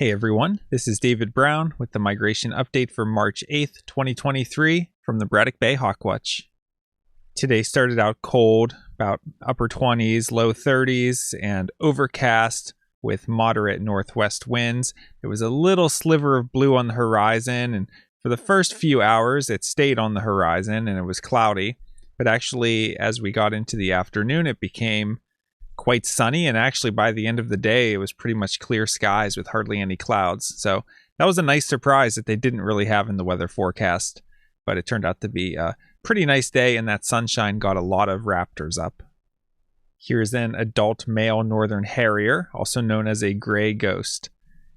Hey everyone, this is David Brown with the migration update for March 8th, 2023 from the Braddock Bay Hawk Watch. Today started out cold, about upper 20s, low 30s, and overcast with moderate northwest winds. There was a little sliver of blue on the horizon, and for the first few hours it stayed on the horizon and it was cloudy. But actually, as we got into the afternoon, it became quite sunny, and actually by the end of the day it was pretty much clear skies with hardly any clouds. So that was a nice surprise that they didn't really have in the weather forecast, but it turned out to be a pretty nice day, and that sunshine got a lot of raptors up. Here's an adult male Northern Harrier, also known as a gray ghost,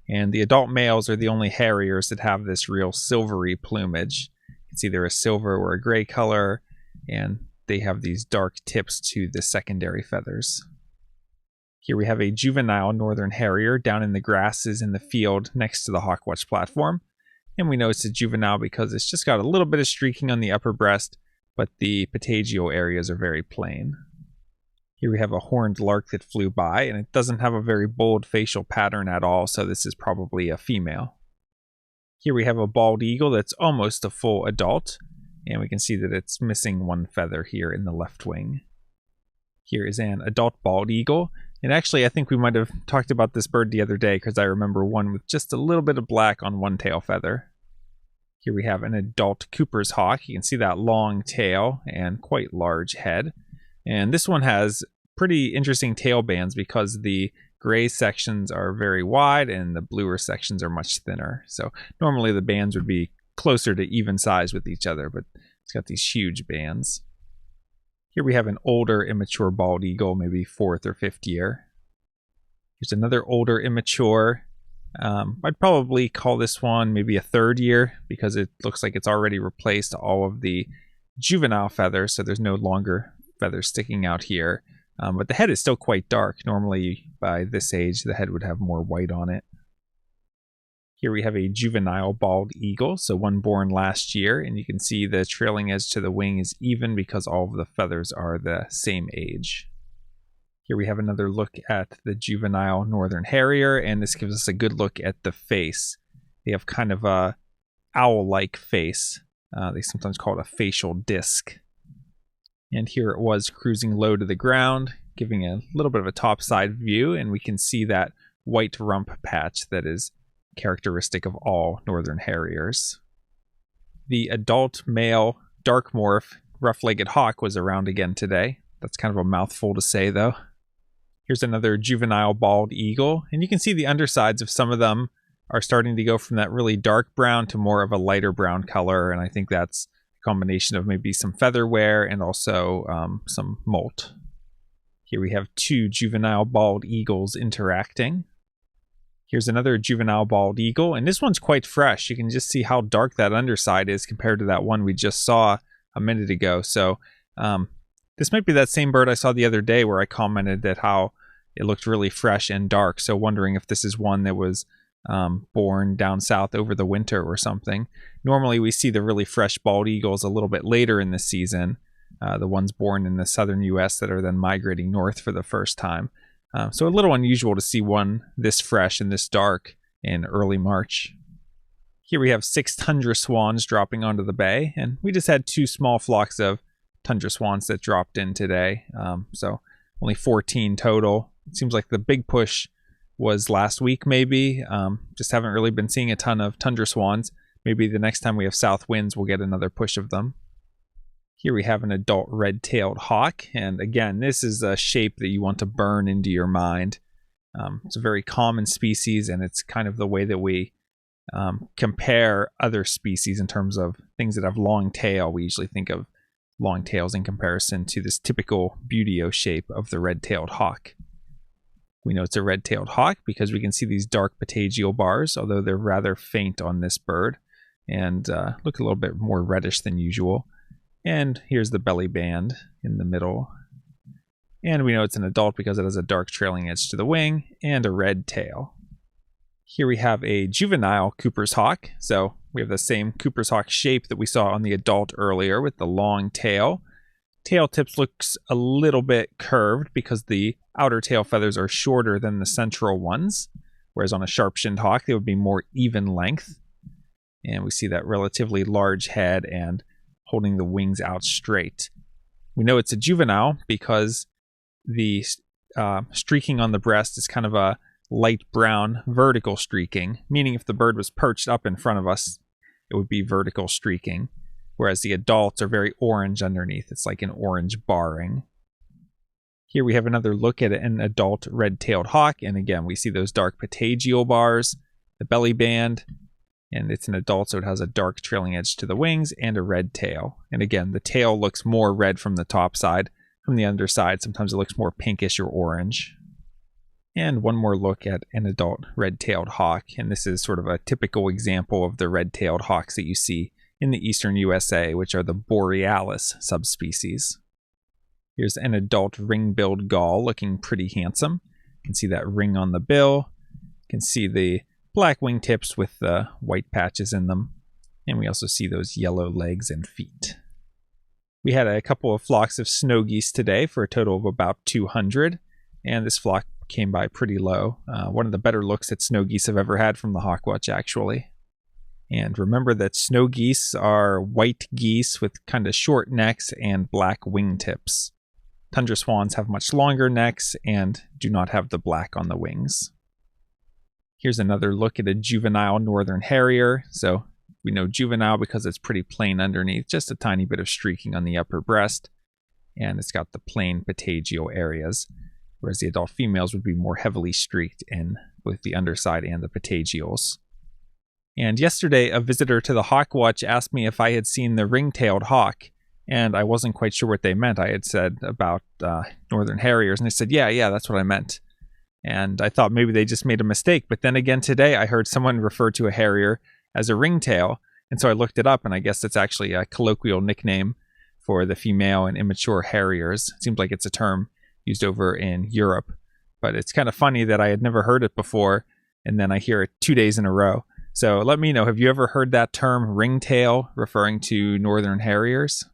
and the adult males are the only Harriers that have this real silvery plumage. It's either a silver or a gray color, and they have these dark tips to the secondary feathers. Here we have a juvenile Northern Harrier down in the grasses in the field next to the Hawk Watch platform. And we know it's a juvenile because it's just got a little bit of streaking on the upper breast, but the patagial areas are very plain. Here we have a horned lark that flew by, and it doesn't have a very bold facial pattern at all, so this is probably a female. Here we have a bald eagle that's almost a full adult, and we can see that it's missing one feather here in the left wing. Here is an adult bald eagle. And actually, I think we might have talked about this bird the other day because I remember one with just a little bit of black on one tail feather. Here we have an adult Cooper's hawk. You can see that long tail and quite large head. And this one has pretty interesting tail bands because the gray sections are very wide and the bluer sections are much thinner. So normally the bands would be closer to even size with each other, but it's got these huge bands. Here we have an older immature bald eagle, maybe 4th or 5th year. Here's another older immature. I'd probably call this one maybe a 3rd year because it looks like it's already replaced all of the juvenile feathers, so there's no longer feathers sticking out here. But the head is still quite dark. Normally by this age the head would have more white on it. Here we have a juvenile bald eagle, so one born last year, and you can see the trailing edge to the wing is even because all of the feathers are the same age. Here we have another look at the juvenile Northern Harrier, and this gives us a good look at the face. They have kind of a owl-like face. They sometimes call it a facial disc. And here it was cruising low to the ground, giving a little bit of a topside view, and we can see that white rump patch that is characteristic of all Northern Harriers. The adult male Dark-morph rough-legged hawk was around again today. That's kind of a mouthful to say though. Here's another juvenile bald eagle, and you can see the undersides of some of them are starting to go from that really dark brown to more of a lighter brown color, and I think that's a combination of maybe some feather wear and also some molt. Here we have 2 juvenile bald eagles interacting. Here's another juvenile bald eagle, and this one's quite fresh. You can just see how dark that underside is compared to that one we just saw a minute ago. So this might be that same bird I saw the other day where I commented that how it looked really fresh and dark. So wondering if this is one that was born down south over the winter or something. Normally we see the really fresh bald eagles a little bit later in the season, the ones born in the southern US that are then migrating north for the first time. So a little unusual to see one this fresh and this dark in early March. Here we have 6 Tundra Swans dropping onto the bay, and we just had 2 small flocks of Tundra Swans that dropped in today. So only 14 total. It seems like the big push was last week maybe. Just haven't really been seeing a ton of Tundra Swans. Maybe the next time we have south winds we'll get another push of them. Here we have an adult red-tailed hawk, and again, this is a shape that you want to burn into your mind. It's a very common species, and it's kind of the way that we compare other species in terms of things that have long tail. We usually think of long tails in comparison to this typical buteo shape of the red-tailed hawk. We know it's a red-tailed hawk because we can see these dark patagial bars, although they're rather faint on this bird, and look a little bit more reddish than usual. And here's the belly band in the middle. And we know it's an adult because it has a dark trailing edge to the wing and a red tail. Here we have a juvenile Cooper's hawk. So we have the same Cooper's hawk shape that we saw on the adult earlier with the long tail. Tail tips looks a little bit curved because the outer tail feathers are shorter than the central ones. whereas on a sharp-shinned hawk, they would be more even length. And we see that relatively large head and holding the wings out straight. We know it's a juvenile because the streaking on the breast is kind of a light brown vertical streaking, meaning if the bird was perched up in front of us, it would be vertical streaking, whereas the adults are very orange underneath. It's like an orange barring. Here we have another look at an adult red-tailed hawk, and again, we see those dark patagial bars, the belly band, and it's an adult, so it has a dark trailing edge to the wings and a red tail. And again, the tail looks more red from the top side. From the underside, sometimes it looks more pinkish or orange. And one more look at an adult red-tailed hawk, and this is sort of a typical example of the red-tailed hawks that you see in the eastern USA, which are the borealis subspecies. Here's an adult ring-billed gull looking pretty handsome. You can see that ring on the bill. You can see the black wingtips with the white patches in them. And we also see those yellow legs and feet. We had a couple of flocks of snow geese today for a total of about 200. And this flock came by pretty low. One of the better looks at snow geese I've ever had from the Hawk Watch, actually. And remember that snow geese are white geese with kind of short necks and black wingtips. Tundra swans have much longer necks and do not have the black on the wings. Here's another look at a juvenile Northern Harrier. So we know juvenile because it's pretty plain underneath, just a tiny bit of streaking on the upper breast. And it's got the plain patagial areas, whereas the adult females would be more heavily streaked in both the underside and the patagials. And yesterday, a visitor to the Hawk Watch asked me if I had seen the ring-tailed hawk, and I wasn't quite sure what they meant. I had said about Northern Harriers, and they said, yeah, that's what I meant. And I thought maybe they just made a mistake, but then again today I heard someone refer to a Harrier as a ringtail, and so I looked it up, and I guess it's actually a colloquial nickname for the female and immature Harriers. It seems like it's a term used over in Europe, but it's kind of funny that I had never heard it before, and then I hear it 2 days in a row. So let me know, have you ever heard that term ringtail referring to Northern Harriers?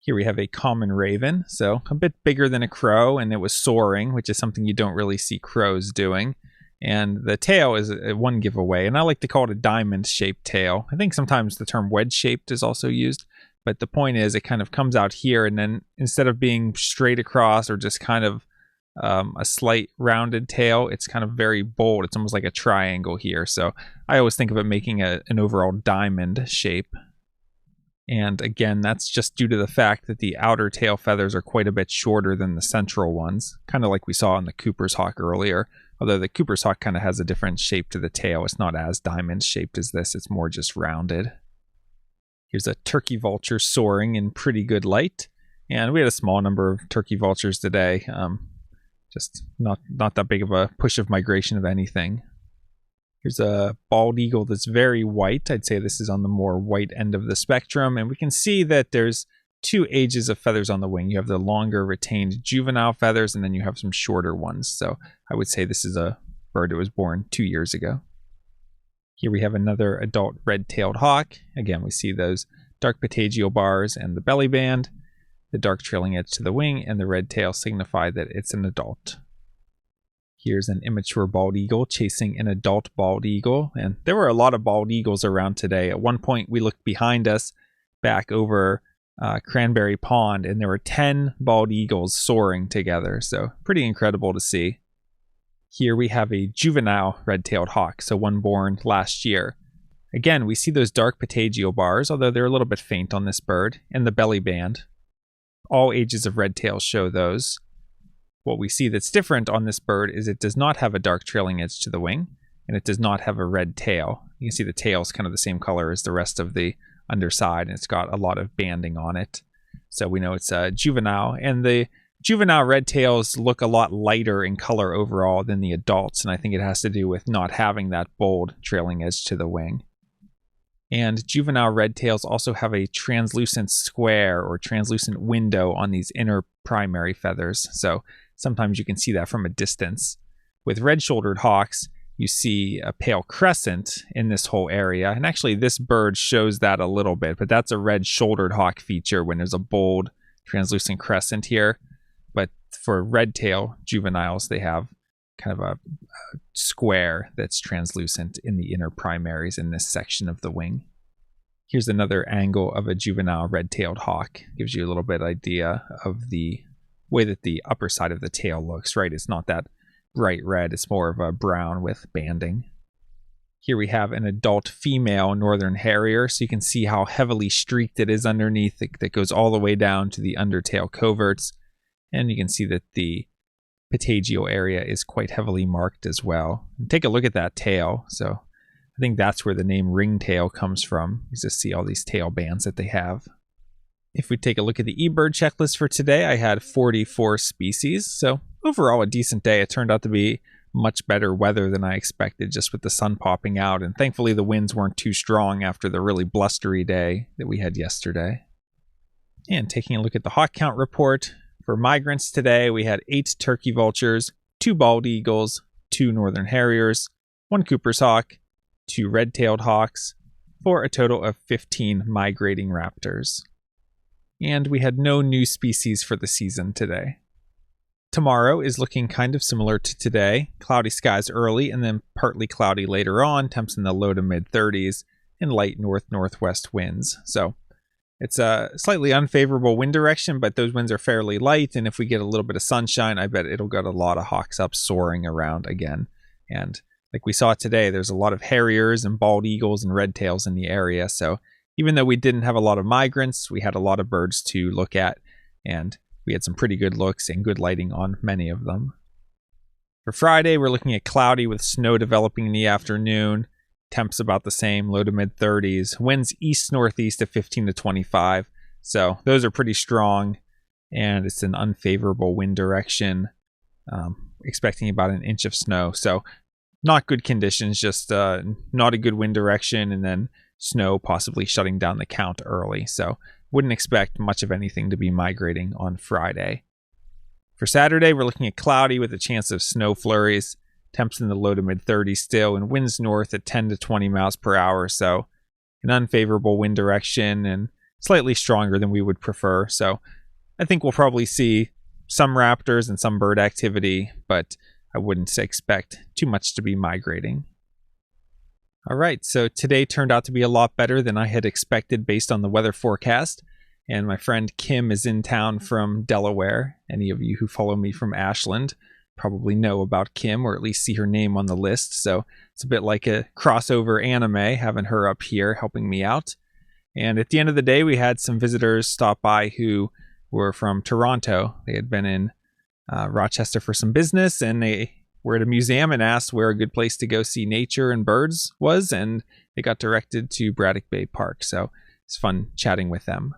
Here we have a common raven, so a bit bigger than a crow, and it was soaring, which is something you don't really see crows doing. And the tail is one giveaway, and I like to call it a diamond-shaped tail. I think sometimes the term wedge-shaped is also used, but the point is it kind of comes out here, and then instead of being straight across or just kind of a slight rounded tail, it's kind of very bold. It's almost like a triangle here, so I always think of it making an overall diamond shape. And again, that's just due to the fact that the outer tail feathers are quite a bit shorter than the central ones, kind of like we saw in the Cooper's hawk earlier. Although the Cooper's hawk kind of has a different shape to the tail. It's not as diamond shaped as this, it's more just rounded. Here's a turkey vulture soaring in pretty good light. And we had a small number of turkey vultures today. Just not that big of a push of migration of anything. Here's a bald eagle that's very white. I'd say this is on the more white end of the spectrum. And we can see that there's two ages of feathers on the wing. You have the longer retained juvenile feathers, and then you have some shorter ones. So I would say this is a bird that was born 2 years ago. Here we have another adult red-tailed hawk. Again, we see those dark patagial bars and the belly band. The dark trailing edge to the wing and the red tail signify that it's an adult. Here's an immature bald eagle chasing an adult bald eagle. And there were a lot of bald eagles around today. At one point, we looked behind us back over Cranberry Pond, and there were 10 bald eagles soaring together. So pretty incredible to see. Here we have a juvenile red-tailed hawk, so one born last year. Again, we see those dark patagial bars, although they're a little bit faint on this bird, and the belly band. All ages of red tails show those. What we see that's different on this bird is it does not have a dark trailing edge to the wing, and it does not have a red tail. You can see the tail is kind of the same color as the rest of the underside, and it's got a lot of banding on it. So we know it's a juvenile, and the juvenile red tails look a lot lighter in color overall than the adults, and I think it has to do with not having that bold trailing edge to the wing. And juvenile red tails also have a translucent square or translucent window on these inner primary feathers, so sometimes you can see that from a distance. With red-shouldered hawks, you see a pale crescent in this whole area, and actually this bird shows that a little bit, but that's a red-shouldered hawk feature when there's a bold translucent crescent here. But for red tail juveniles, they have kind of a square that's translucent in the inner primaries in this section of the wing. Here's another angle of a juvenile red-tailed hawk. Gives you a little bit idea of the way that the upper side of the tail looks, right? It's not that bright red, it's more of a brown with banding. Here we have an adult female Northern Harrier, so you can see how heavily streaked it is underneath. That goes all the way down to the undertail coverts, and you can see that the patagial area is quite heavily marked as well. And take a look at that tail. So I think that's where the name ringtail comes from. You just see all these tail bands that they have. If we take a look at the eBird checklist for today, I had 44 species. So overall, a decent day. It turned out to be much better weather than I expected, just with the sun popping out. And thankfully, the winds weren't too strong after the really blustery day that we had yesterday. And taking a look at the HawkCount report, for migrants today, we had 8 turkey vultures, 2 bald eagles, 2 Northern Harriers, 1 Cooper's hawk, 2 red-tailed hawks, for a total of 15 migrating raptors. And we had no new species for the season today. Tomorrow is looking kind of similar to today. Cloudy skies early and then partly cloudy later on, temps in the low to mid 30s, and light north-northwest winds. So it's a slightly unfavorable wind direction, but those winds are fairly light, and if we get a little bit of sunshine, I bet it'll get a lot of hawks up soaring around again. And like we saw today, there's a lot of harriers and bald eagles and red tails in the area, so even though we didn't have a lot of migrants, we had a lot of birds to look at, and we had some pretty good looks and good lighting on many of them. For Friday, we're looking at cloudy with snow developing in the afternoon. Temps about the same, low to mid 30s. Winds east-northeast of 15 to 25. So those are pretty strong, and it's an unfavorable wind direction. Expecting about an inch of snow. So not good conditions, just not a good wind direction, and then snow possibly shutting down the count early. So wouldn't expect much of anything to be migrating on Friday. For Saturday, we're looking at cloudy with a chance of snow flurries. Temps in the low to mid 30s still, and winds north at 10 to 20 miles per hour. So an unfavorable wind direction and slightly stronger than we would prefer. So I think we'll probably see some raptors and some bird activity, but I wouldn't expect too much to be migrating. All right, so today turned out to be a lot better than I had expected based on the weather forecast. And my friend Kim is in town from Delaware. Any of you who follow me from Ashland probably know about Kim, or at least see her name on the list. So it's a bit like a crossover anime, having her up here helping me out. And at the end of the day, we had some visitors stop by who were from Toronto. They had been in Rochester for some business, and they were at a museum and asked where a good place to go see nature and birds was, and they got directed to Braddock Bay Park. So it's fun chatting with them.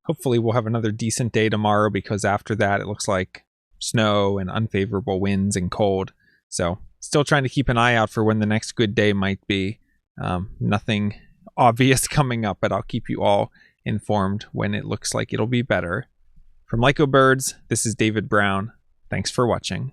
Hopefully we'll have another decent day tomorrow, because after that it looks like snow and unfavorable winds and cold. So still trying to keep an eye out for when the next good day might be. Nothing obvious coming up, but I'll keep you all informed when it looks like it'll be better. From Lyco Birds, this is David Brown. Thanks for watching.